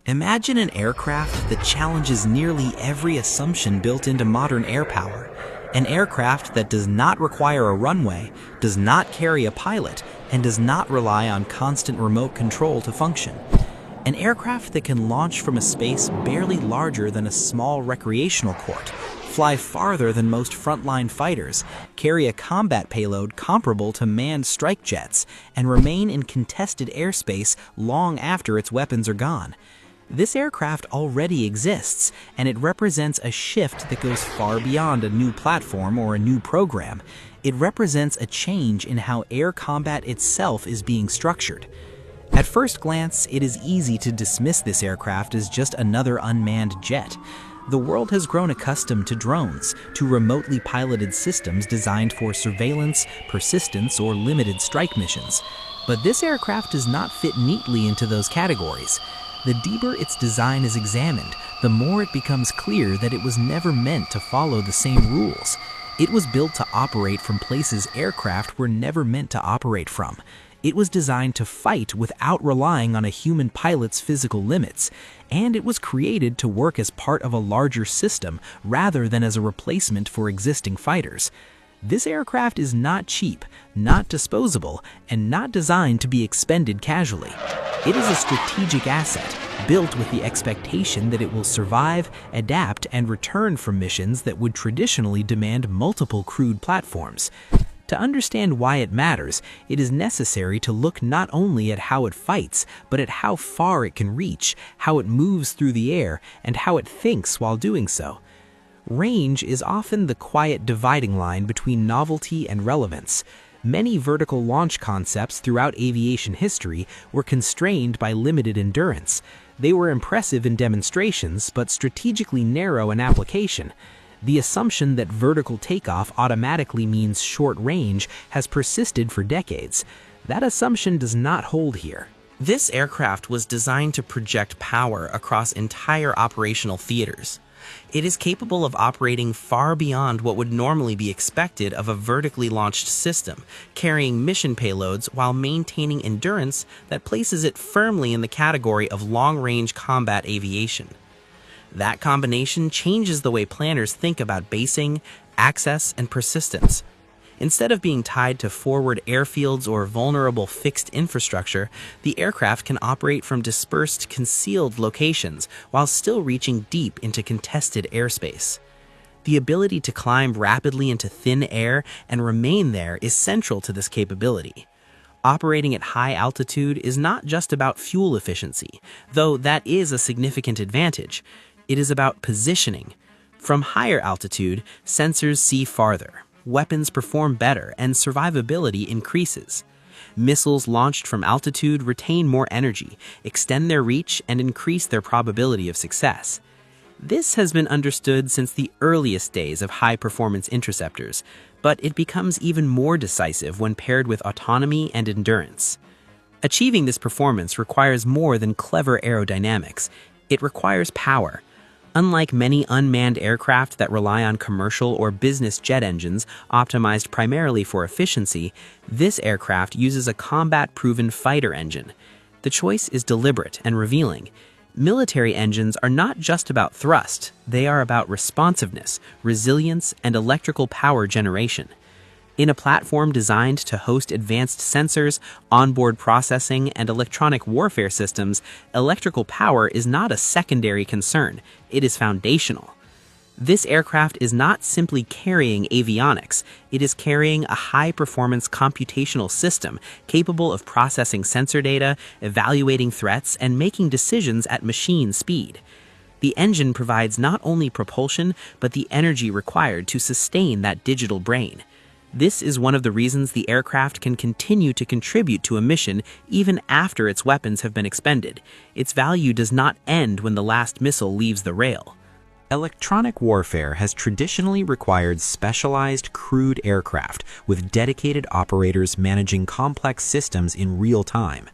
Imagine an aircraft that challenges nearly every assumption built into modern air power. An aircraft that does not require a runway, does not carry a pilot, and does not rely on constant remote control to function. An aircraft that can launch from a space barely larger than a small recreational court, fly farther than most frontline fighters, carry a combat payload comparable to manned strike jets, and remain in contested airspace long after its weapons are gone. This aircraft already exists, and it represents a shift that goes far beyond a new platform or a new program. It represents a change in how air combat itself is being structured. At first glance, it is easy to dismiss this aircraft as just another unmanned jet. The world has grown accustomed to drones, to remotely piloted systems designed for surveillance, persistence, or limited strike missions. But this aircraft does not fit neatly into those categories. The deeper its design is examined, the more it becomes clear that it was never meant to follow the same rules. It was built to operate from places aircraft were never meant to operate from. It was designed to fight without relying on a human pilot's physical limits, and it was created to work as part of a larger system rather than as a replacement for existing fighters. This aircraft is not cheap, not disposable, and not designed to be expended casually. It is a strategic asset, built with the expectation that it will survive, adapt, and return from missions that would traditionally demand multiple crewed platforms. To understand why it matters, it is necessary to look not only at how it fights, but at how far it can reach, how it moves through the air, and how it thinks while doing so. Range is often the quiet dividing line between novelty and relevance. Many vertical launch concepts throughout aviation history were constrained by limited endurance. They were impressive in demonstrations, but strategically narrow in application. The assumption that vertical takeoff automatically means short range has persisted for decades. That assumption does not hold here. This aircraft was designed to project power across entire operational theaters. It is capable of operating far beyond what would normally be expected of a vertically launched system, carrying mission payloads while maintaining endurance that places it firmly in the category of long-range combat aviation. That combination changes the way planners think about basing, access, and persistence. Instead of being tied to forward airfields or vulnerable fixed infrastructure, the aircraft can operate from dispersed, concealed locations while still reaching deep into contested airspace. The ability to climb rapidly into thin air and remain there is central to this capability. Operating at high altitude is not just about fuel efficiency, though that is a significant advantage. It is about positioning. From higher altitude, sensors see farther. Weapons perform better, and survivability increases. Missiles launched from altitude retain more energy, extend their reach, and increase their probability of success. This has been understood since the earliest days of high-performance interceptors, but it becomes even more decisive when paired with autonomy and endurance. Achieving this performance requires more than clever aerodynamics. It requires power. Unlike many unmanned aircraft that rely on commercial or business jet engines optimized primarily for efficiency, this aircraft uses a combat-proven fighter engine. The choice is deliberate and revealing. Military engines are not just about thrust, they are about responsiveness, resilience, and electrical power generation. In a platform designed to host advanced sensors, onboard processing, and electronic warfare systems, electrical power is not a secondary concern, it is foundational. This aircraft is not simply carrying avionics, it is carrying a high-performance computational system capable of processing sensor data, evaluating threats, and making decisions at machine speed. The engine provides not only propulsion, but the energy required to sustain that digital brain. This is one of the reasons the aircraft can continue to contribute to a mission even after its weapons have been expended. Its value does not end when the last missile leaves the rail. Electronic warfare has traditionally required specialized crewed aircraft with dedicated operators managing complex systems in real time.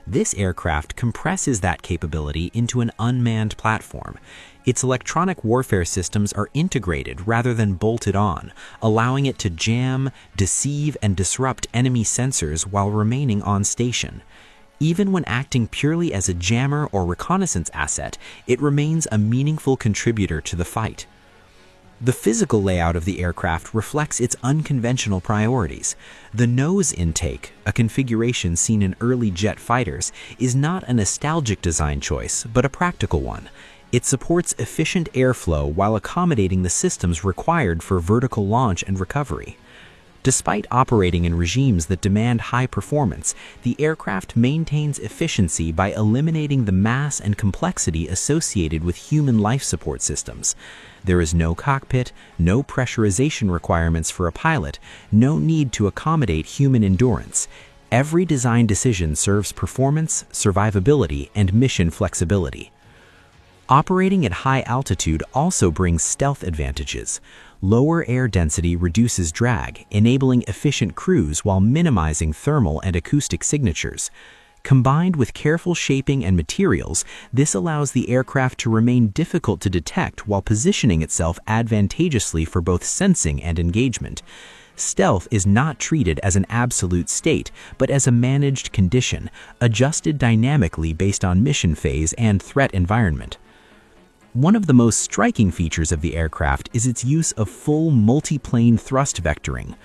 This aircraft compresses that capability into an unmanned platform. Its electronic warfare systems are integrated rather than bolted on, allowing it to jam, deceive, and disrupt enemy sensors while remaining on station. Even when acting purely as a jammer or reconnaissance asset, it remains a meaningful contributor to the fight. The physical layout of the aircraft reflects its unconventional priorities. The nose intake, a configuration seen in early jet fighters, is not a nostalgic design choice, but a practical one. It supports efficient airflow while accommodating the systems required for vertical launch and recovery. Despite operating in regimes that demand high performance, the aircraft maintains efficiency by eliminating the mass and complexity associated with human life support systems. There is no cockpit, no pressurization requirements for a pilot, no need to accommodate human endurance. Every design decision serves performance, survivability, and mission flexibility. Operating at high altitude also brings stealth advantages. Lower air density reduces drag, enabling efficient cruise while minimizing thermal and acoustic signatures. Combined with careful shaping and materials, this allows the aircraft to remain difficult to detect while positioning itself advantageously for both sensing and engagement. Stealth is not treated as an absolute state, but as a managed condition, adjusted dynamically based on mission phase and threat environment. One of the most striking features of the aircraft is its use of full multi-plane thrust vectoring.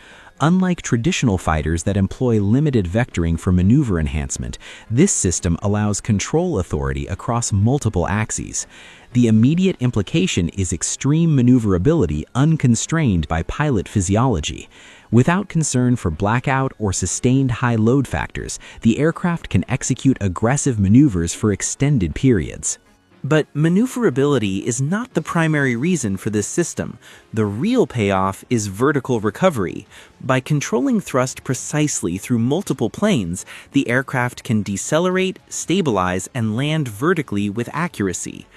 Unlike traditional fighters that employ limited vectoring for maneuver enhancement, this system allows control authority across multiple axes. The immediate implication is extreme maneuverability unconstrained by pilot physiology. Without concern for blackout or sustained high load factors, the aircraft can execute aggressive maneuvers for extended periods. But maneuverability is not the primary reason for this system. The real payoff is vertical recovery. By controlling thrust precisely through multiple planes, the aircraft can decelerate, stabilize, and land vertically with accuracy.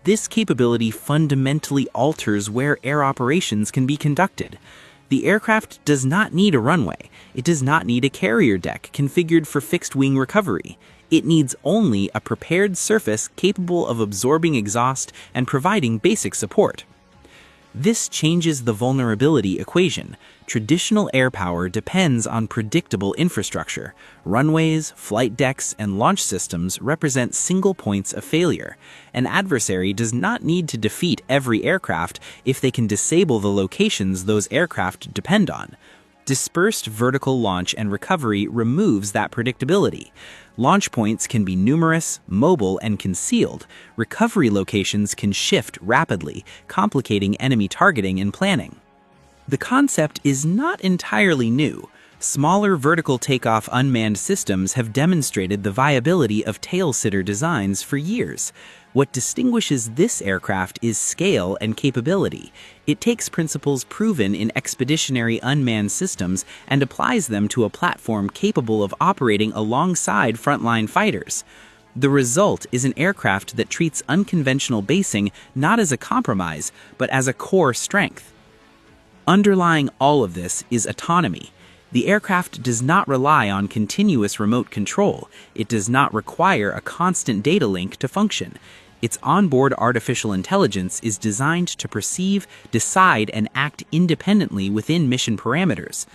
This capability fundamentally alters where air operations can be conducted. The aircraft does not need a runway. It does not need a carrier deck configured for fixed-wing recovery. It needs only a prepared surface capable of absorbing exhaust and providing basic support. This changes the vulnerability equation. Traditional air power depends on predictable infrastructure. Runways, flight decks, and launch systems represent single points of failure. An adversary does not need to defeat every aircraft if they can disable the locations those aircraft depend on. Dispersed vertical launch and recovery removes that predictability. Launch points can be numerous, mobile, and concealed. Recovery locations can shift rapidly, complicating enemy targeting and planning. The concept is not entirely new. Smaller vertical takeoff unmanned systems have demonstrated the viability of tail-sitter designs for years. What distinguishes this aircraft is scale and capability. It takes principles proven in expeditionary unmanned systems and applies them to a platform capable of operating alongside frontline fighters. The result is an aircraft that treats unconventional basing not as a compromise, but as a core strength. Underlying all of this is autonomy. The aircraft does not rely on continuous remote control. It does not require a constant data link to function. Its onboard artificial intelligence is designed to perceive, decide, and act independently within mission parameters.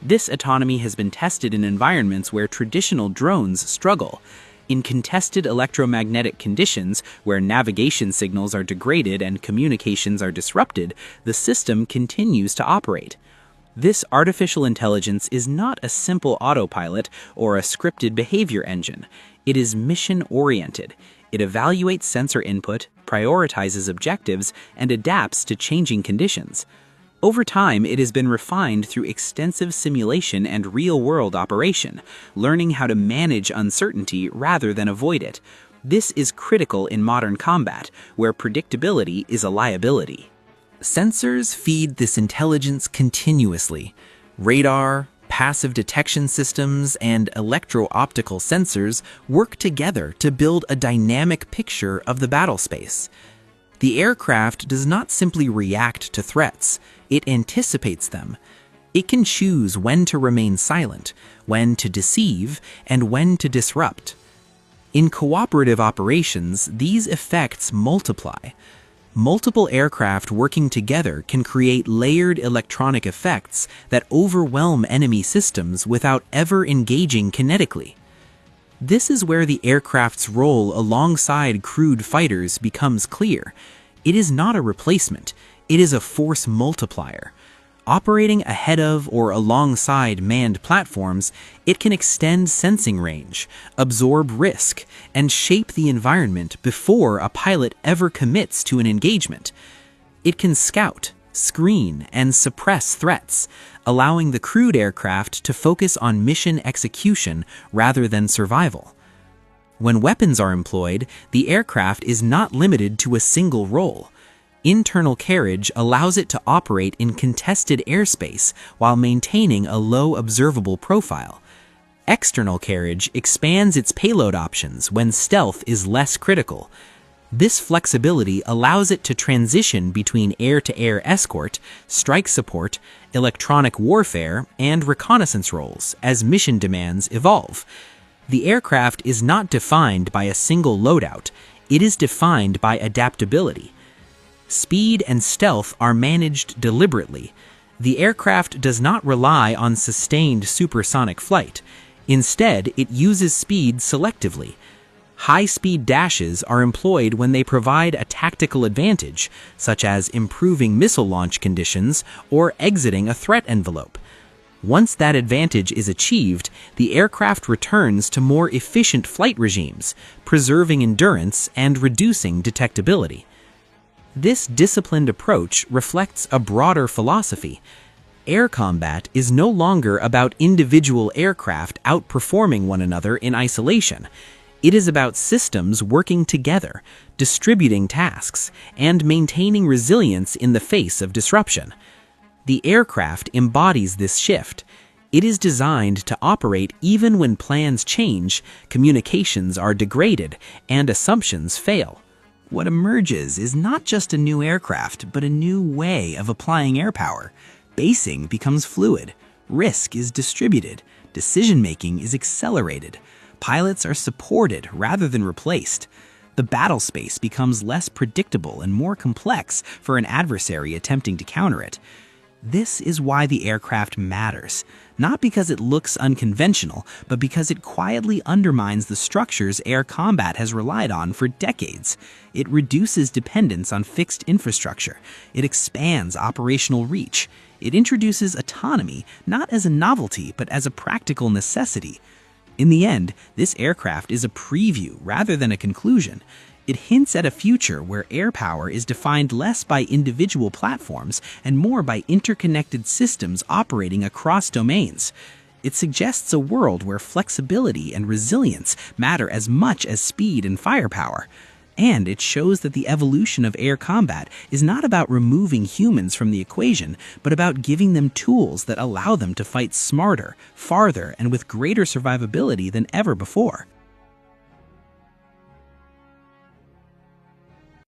This autonomy has been tested in environments where traditional drones struggle. In contested electromagnetic conditions, where navigation signals are degraded and communications are disrupted, the system continues to operate. This artificial intelligence is not a simple autopilot or a scripted behavior engine. It is mission-oriented. It evaluates sensor input, prioritizes objectives, and adapts to changing conditions. Over time, it has been refined through extensive simulation and real-world operation, learning how to manage uncertainty rather than avoid it. This is critical in modern combat, where predictability is a liability. Sensors feed this intelligence continuously. Radar, passive detection systems, and electro-optical sensors work together to build a dynamic picture of the battle space. The aircraft does not simply react to threats, it anticipates them. It can choose when to remain silent, when to deceive, and when to disrupt. In cooperative operations, these effects multiply. Multiple aircraft working together can create layered electronic effects that overwhelm enemy systems without ever engaging kinetically. This is where the aircraft's role alongside crewed fighters becomes clear. It is not a replacement, it is a force multiplier. Operating ahead of or alongside manned platforms, it can extend sensing range, absorb risk, and shape the environment before a pilot ever commits to an engagement. It can scout, screen, and suppress threats, allowing the crewed aircraft to focus on mission execution rather than survival. When weapons are employed, the aircraft is not limited to a single role. Internal carriage allows it to operate in contested airspace while maintaining a low observable profile. External carriage expands its payload options when stealth is less critical. This flexibility allows it to transition between air-to-air escort, strike support, electronic warfare, and reconnaissance roles as mission demands evolve. The aircraft is not defined by a single loadout, it is defined by adaptability. Speed and stealth are managed deliberately. The aircraft does not rely on sustained supersonic flight. Instead, it uses speed selectively. High-speed dashes are employed when they provide a tactical advantage, such as improving missile launch conditions or exiting a threat envelope. Once that advantage is achieved, the aircraft returns to more efficient flight regimes, preserving endurance and reducing detectability. This disciplined approach reflects a broader philosophy. Air combat is no longer about individual aircraft outperforming one another in isolation. It is about systems working together, distributing tasks, and maintaining resilience in the face of disruption. The aircraft embodies this shift. It is designed to operate even when plans change, communications are degraded, and assumptions fail. What emerges is not just a new aircraft, but a new way of applying air power. Basing becomes fluid, risk is distributed, decision-making is accelerated, pilots are supported rather than replaced. The battle space becomes less predictable and more complex for an adversary attempting to counter it. This is why the aircraft matters, not because it looks unconventional, but because it quietly undermines the structures air combat has relied on for decades. It reduces dependence on fixed infrastructure. It expands operational reach. It introduces autonomy, not as a novelty, but as a practical necessity. In the end, this aircraft is a preview rather than a conclusion. It hints at a future where air power is defined less by individual platforms and more by interconnected systems operating across domains. It suggests a world where flexibility and resilience matter as much as speed and firepower. And it shows that the evolution of air combat is not about removing humans from the equation, but about giving them tools that allow them to fight smarter, farther, and with greater survivability than ever before.